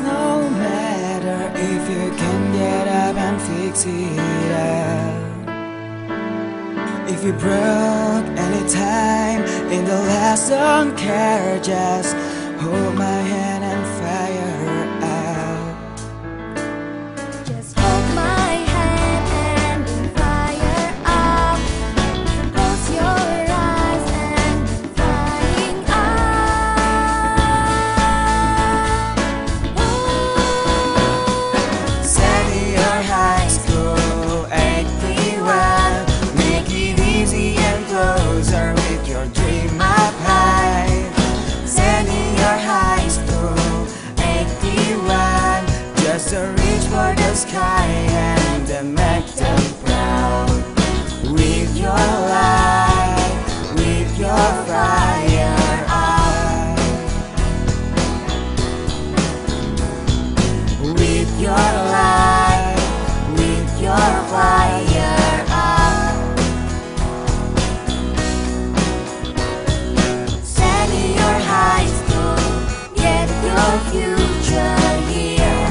no matter if you can get up and fix it up. If you broke anytime in the last, don't care, just hold my hand and fire her out. Just hold my hand and fire up. Close your eyes and flying up. Senior high school 81, make it easy and closer with your dream up high. Senior high school 81, just to reach for the sky and make them proud. With your light, with your fire eye. With your light, with your fire eye. Senior high school, get your future here.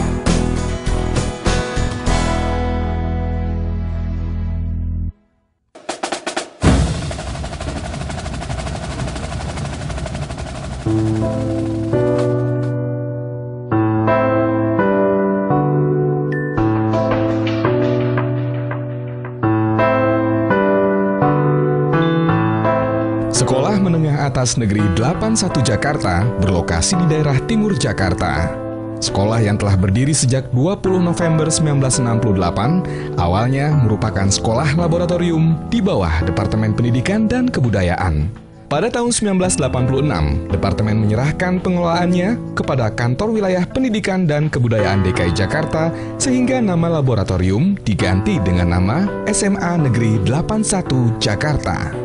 Sekolah Menengah Atas Negeri 81 Jakarta berlokasi di daerah Timur Jakarta. Sekolah yang telah berdiri sejak 20 November 1968, awalnya merupakan sekolah laboratorium di bawah Departemen Pendidikan dan Kebudayaan. Pada tahun 1986, Departemen menyerahkan pengelolaannya kepada Kantor Wilayah Pendidikan dan Kebudayaan DKI Jakarta sehingga nama laboratorium diganti dengan nama SMA Negeri 81 Jakarta.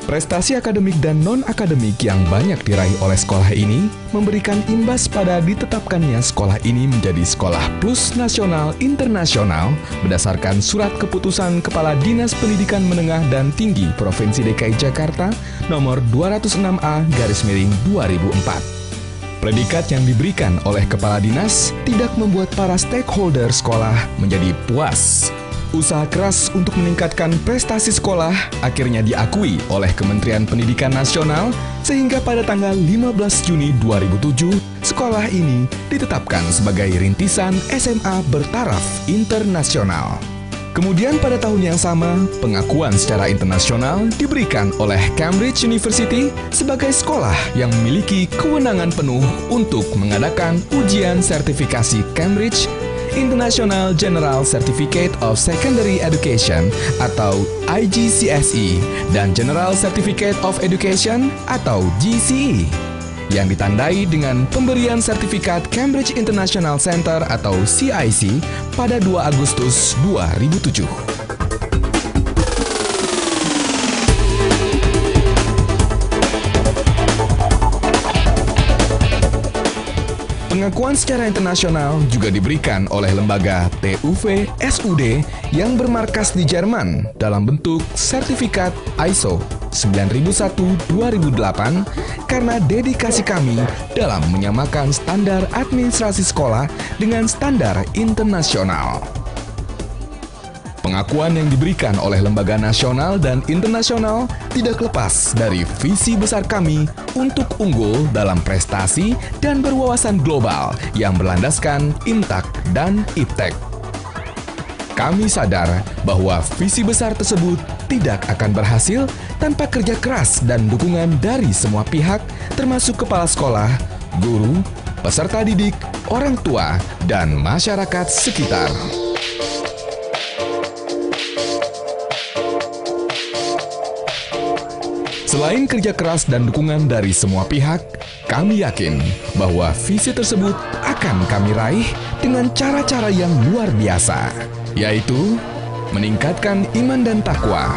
Prestasi akademik dan non-akademik yang banyak diraih oleh sekolah ini memberikan imbas pada ditetapkannya sekolah ini menjadi sekolah plus nasional internasional berdasarkan surat keputusan Kepala Dinas Pendidikan Menengah dan Tinggi Provinsi DKI Jakarta nomor 206A/2004. Predikat yang diberikan oleh Kepala Dinas tidak membuat para stakeholder sekolah menjadi puas. Usaha keras untuk meningkatkan prestasi sekolah akhirnya diakui oleh Kementerian Pendidikan Nasional sehingga pada tanggal 15 Juni 2007, sekolah ini ditetapkan sebagai rintisan SMA bertaraf internasional. Kemudian pada tahun yang sama, pengakuan secara internasional diberikan oleh Cambridge University sebagai sekolah yang memiliki kewenangan penuh untuk mengadakan ujian sertifikasi Cambridge International General Certificate of Secondary Education atau IGCSE dan General Certificate of Education atau GCE yang ditandai dengan pemberian sertifikat Cambridge International Center atau CIC pada 2 Agustus 2007. Pengakuan secara internasional juga diberikan oleh lembaga TUV SUD yang bermarkas di Jerman dalam bentuk sertifikat ISO 9001-2008 karena dedikasi kami dalam menyamakan standar administrasi sekolah dengan standar internasional. Pengakuan yang diberikan oleh lembaga nasional dan internasional tidak lepas dari visi besar kami untuk unggul dalam prestasi dan berwawasan global yang berlandaskan IMTAK dan IPTEK. Kami sadar bahwa visi besar tersebut tidak akan berhasil tanpa kerja keras dan dukungan dari semua pihak, termasuk kepala sekolah, guru, peserta didik, orang tua, dan masyarakat sekitar. Selain kerja keras dan dukungan dari semua pihak, kami yakin bahwa visi tersebut akan kami raih dengan cara-cara yang luar biasa, yaitu meningkatkan iman dan takwa,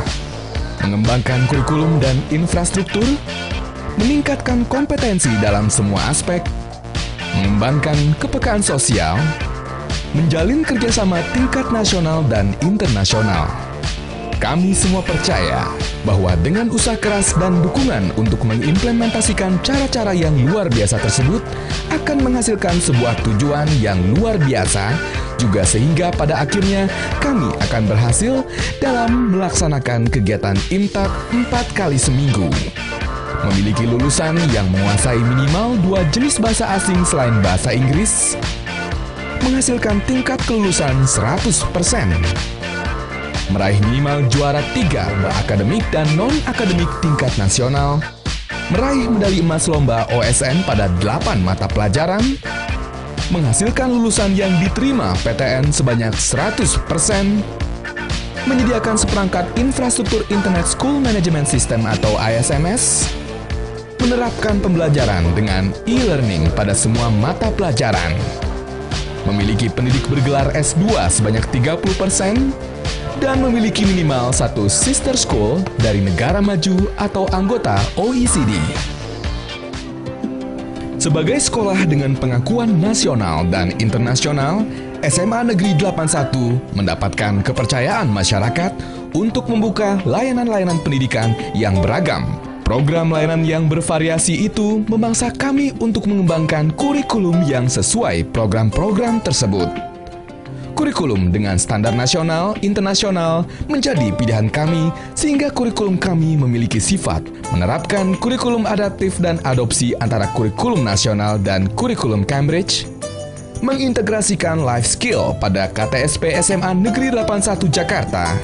mengembangkan kurikulum dan infrastruktur, meningkatkan kompetensi dalam semua aspek, mengembangkan kepekaan sosial, menjalin kerjasama tingkat nasional dan internasional, Kami semua percaya bahwa dengan usaha keras dan dukungan untuk mengimplementasikan cara-cara yang luar biasa tersebut akan menghasilkan sebuah tujuan yang luar biasa, juga sehingga pada akhirnya kami akan berhasil dalam melaksanakan kegiatan IMTAK 4 kali seminggu. Memiliki lulusan yang menguasai minimal 2 jenis bahasa asing selain bahasa Inggris, menghasilkan tingkat kelulusan 100%. Meraih minimal juara 3 lomba akademik dan non-akademik tingkat nasional, meraih medali emas lomba OSN pada 8 mata pelajaran, menghasilkan lulusan yang diterima PTN sebanyak 100%, menyediakan seperangkat infrastruktur Internet School Management System atau ISMS, menerapkan pembelajaran dengan e-learning pada semua mata pelajaran, memiliki pendidik bergelar S2 sebanyak 30%, dan memiliki minimal 1 sister school dari negara maju atau anggota OECD. Sebagai sekolah dengan pengakuan nasional dan internasional, SMA Negeri 81 mendapatkan kepercayaan masyarakat untuk membuka layanan-layanan pendidikan yang beragam. Program layanan yang bervariasi itu memaksa kami untuk mengembangkan kurikulum yang sesuai program-program tersebut. Kurikulum dengan standar nasional, internasional menjadi pilihan kami sehingga kurikulum kami memiliki sifat menerapkan kurikulum adaptif dan adopsi antara kurikulum nasional dan kurikulum Cambridge, mengintegrasikan life skill pada KTSP SMA Negeri 81 Jakarta,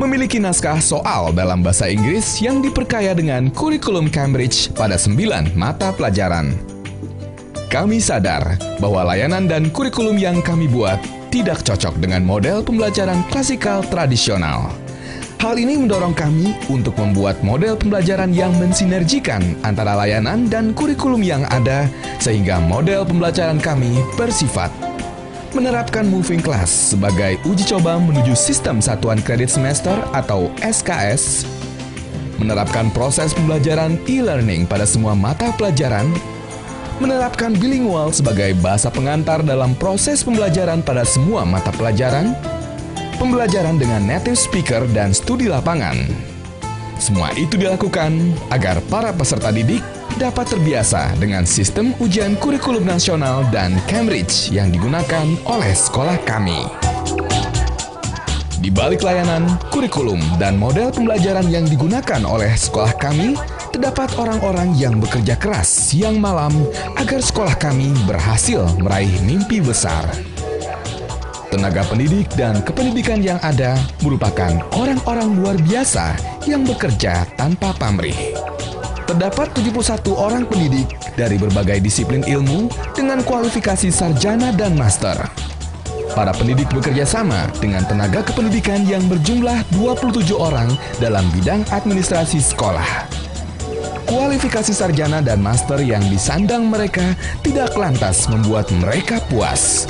memiliki naskah soal dalam bahasa Inggris yang diperkaya dengan kurikulum Cambridge pada 9 mata pelajaran. Kami sadar bahwa layanan dan kurikulum yang kami buat tidak cocok dengan model pembelajaran klasikal tradisional. Hal ini mendorong kami untuk membuat model pembelajaran yang mensinergikan antara layanan dan kurikulum yang ada, sehingga model pembelajaran kami bersifat menerapkan moving class sebagai uji coba menuju sistem satuan kredit semester atau SKS, menerapkan proses pembelajaran e-learning pada semua mata pelajaran, menerapkan bilingual sebagai bahasa pengantar dalam proses pembelajaran pada semua mata pelajaran, pembelajaran dengan native speaker dan studi lapangan. Semua itu dilakukan agar para peserta didik dapat terbiasa dengan sistem ujian kurikulum nasional dan Cambridge yang digunakan oleh sekolah kami. Di balik layanan, kurikulum, dan model pembelajaran yang digunakan oleh sekolah kami, terdapat orang-orang yang bekerja keras siang malam agar sekolah kami berhasil meraih mimpi besar. Tenaga pendidik dan kependidikan yang ada merupakan orang-orang luar biasa yang bekerja tanpa pamrih. Terdapat 71 orang pendidik dari berbagai disiplin ilmu dengan kualifikasi sarjana dan master. Para pendidik bekerja sama dengan tenaga kependidikan yang berjumlah 27 orang dalam bidang administrasi sekolah. Kualifikasi sarjana dan master yang disandang mereka tidak lantas membuat mereka puas.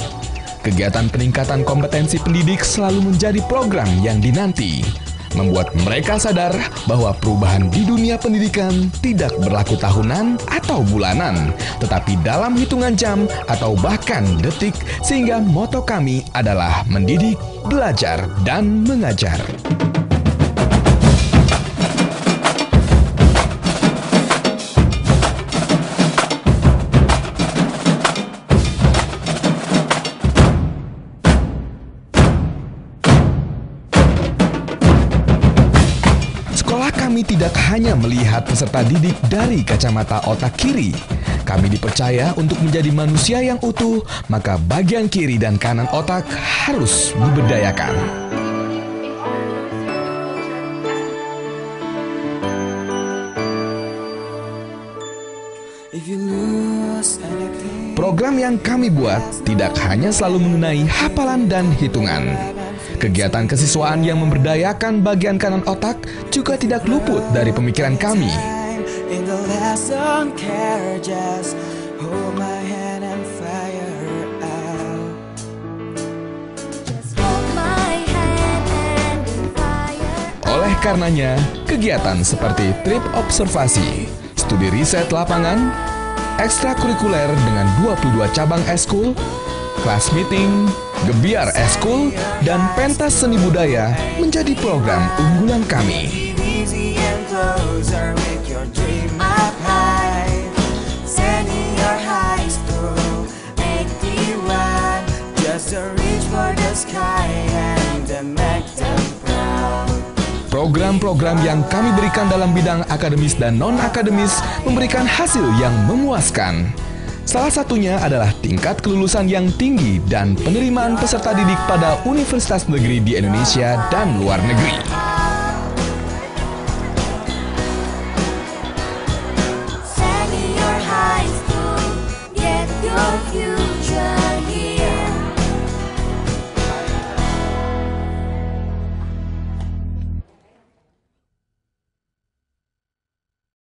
Kegiatan peningkatan kompetensi pendidik selalu menjadi program yang dinanti, membuat mereka sadar bahwa perubahan di dunia pendidikan tidak berlaku tahunan atau bulanan, tetapi dalam hitungan jam atau bahkan detik, sehingga moto kami adalah mendidik, belajar, dan mengajar. Kami tidak hanya melihat peserta didik dari kacamata otak kiri. Kami dipercaya untuk menjadi manusia yang utuh, maka bagian kiri dan kanan otak harus diberdayakan. Program yang kami buat tidak hanya selalu mengenai hafalan dan hitungan. Kegiatan kesiswaan yang memberdayakan bagian kanan otak juga tidak luput dari pemikiran kami. Oleh karenanya, kegiatan seperti trip observasi, studi riset lapangan, ekstrakurikuler dengan 22 cabang eskul, class meeting, Gebiar Eskul, dan Pentas Seni Budaya menjadi program unggulan kami. Easy and closer, make your dream up high. Senior High School 81, just to reach for the sky and then make them proud. Program-program yang kami berikan dalam bidang akademis dan non-akademis memberikan hasil yang memuaskan. Salah satunya adalah tingkat kelulusan yang tinggi dan penerimaan peserta didik pada universitas negeri di Indonesia dan luar negeri.